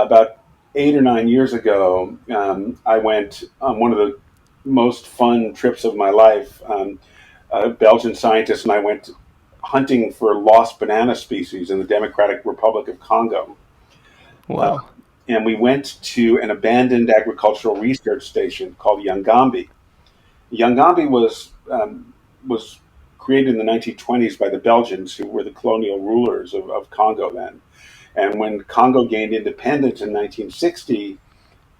about 8 or 9 years ago, I went on one of the most fun trips of my life. A Belgian scientist and I went hunting for lost banana species in the Democratic Republic of Congo. Uh, Whoa. and we went to an abandoned agricultural research station called Yangambi. Yangambi was created in the 1920s by the Belgians, who were the colonial rulers of Congo then. And when Congo gained independence in 1960,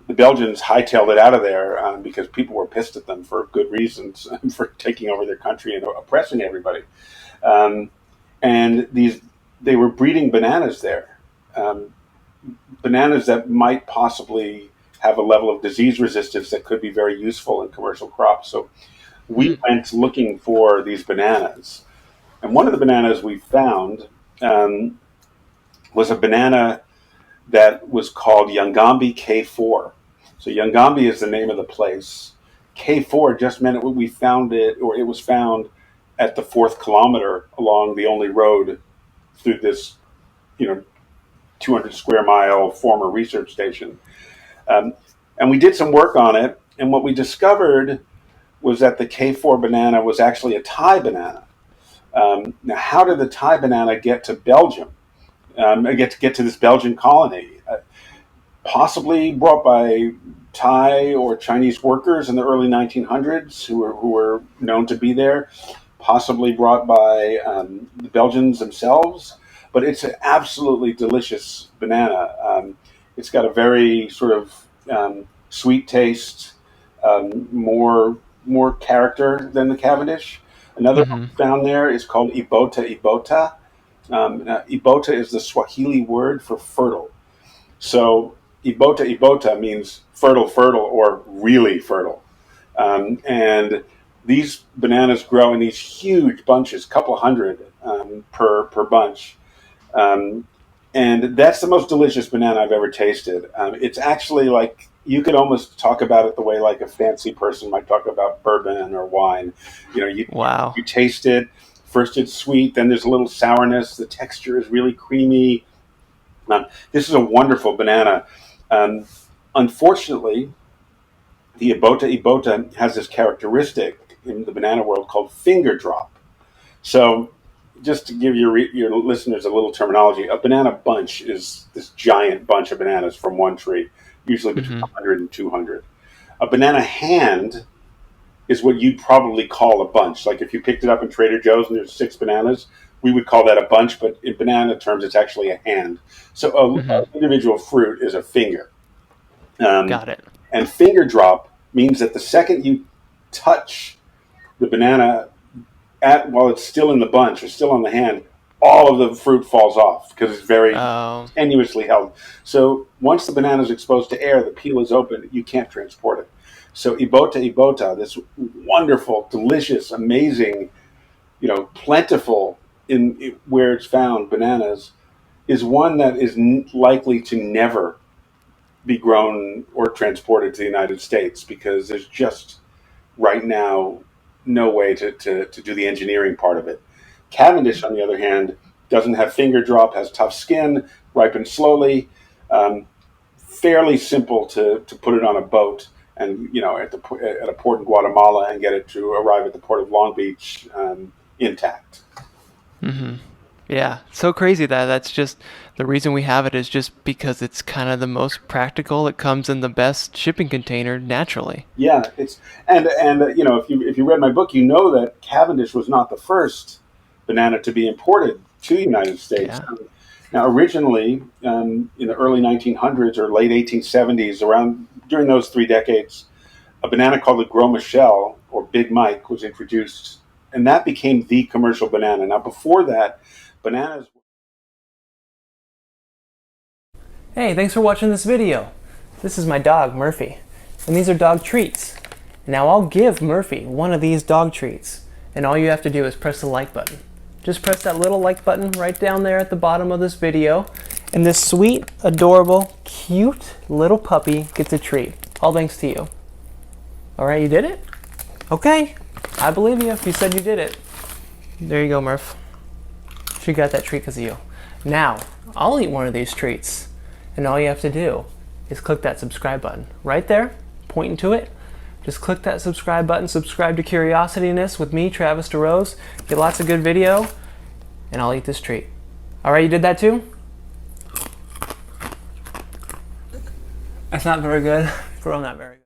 the Belgians hightailed it out of there because people were pissed at them for good reasons for taking over their country and oppressing everybody. Um, and they were breeding bananas there, um, bananas that might possibly have a level of disease resistance that could be very useful in commercial crops. So we Mm. went looking for these bananas, and one of the bananas we found um, was a banana that was called Yangambi K4. So Yangambi is the name of the place. K4 just meant we found it, or it was found at the fourth kilometer along the only road through this, you know, 200 square mile former research station. Um, and we did some work on it, and what we discovered was that the K4 banana was actually a Thai banana. Now, how did the Thai banana get to Belgium? Get to this Belgian colony? Possibly brought by Thai or Chinese workers in the early 1900s who were known to be there. Possibly brought by the Belgians themselves. But it's an absolutely delicious banana. It's got a very sort of sweet taste, more character than the Cavendish. Another one Hmm. found there is called Ibota Ibota. Ibota is the Swahili word for fertile. So Ibota Ibota means fertile, fertile, or really fertile. And these bananas grow in these huge bunches, couple hundred per bunch. Um, and that's the most delicious banana I've ever tasted. It's actually like you could almost talk about it the way like a fancy person might talk about bourbon or wine. You know, Wow. you taste it. First, it's sweet. Then there's a little sourness. The texture is really creamy. This is a wonderful banana. Um, Unfortunately, the Ibota Ibota has this characteristic in the banana world called finger drop. So, just to give your listeners a little terminology, a banana bunch is this giant bunch of bananas from one tree, usually between Hmm. 100 and 200. A banana hand is what you'd probably call a bunch. Like if you picked it up in Trader Joe's and there's 6 bananas, we would call that a bunch, but in banana terms, it's actually a hand. So, Hmm. an individual fruit is a finger. Um, Got it. and finger drop means that the second you touch the banana while it's still in the bunch or still on the hand, all of the fruit falls off because it's very Oh. tenuously held. So once the banana is exposed to air, the peel is open, you can't transport it. So Ibota Ibota, this wonderful, delicious, amazing, plentiful in where it's found bananas, is one that is likely to never be grown or transported to the United States because there's just right now no way to do the engineering part of it. Cavendish, on the other hand, doesn't have finger drop, has tough skin, ripens slowly, fairly simple to put it on a boat and at a port in Guatemala and get it to arrive at the port of Long Beach intact. Hmm. Yeah. So crazy that that's just the reason we have it is just because it's kind of the most practical. It comes in the best shipping container naturally. Yeah, it's and if you read my book, you know that Cavendish was not the first banana to be imported to the United States. Yeah. Now, originally in the early 1900s or late 1870s, around during those 3 decades, a banana called the Gros Michel or Big Mike was introduced, and that became the commercial banana. Now, before that, bananas. Hey, thanks for watching this video. This is my dog, Murphy, and these are dog treats. Now I'll give Murphy one of these dog treats, and all you have to do is press the like button. Just press that little like button right down there at the bottom of this video, and this sweet, adorable, cute little puppy gets a treat. All thanks to you. Alright, you did it? Okay, I believe you if you said you did it. There you go, Murph. She got that treat because of you. Now, I'll eat one of these treats. And all you have to do is click that subscribe button right there, pointing to it. Just click that subscribe button, subscribe to Curiosityness with me, Travis DeRose. Get lots of good video, and I'll eat this treat. All right, you did that too? That's not very good. Bro, not very good.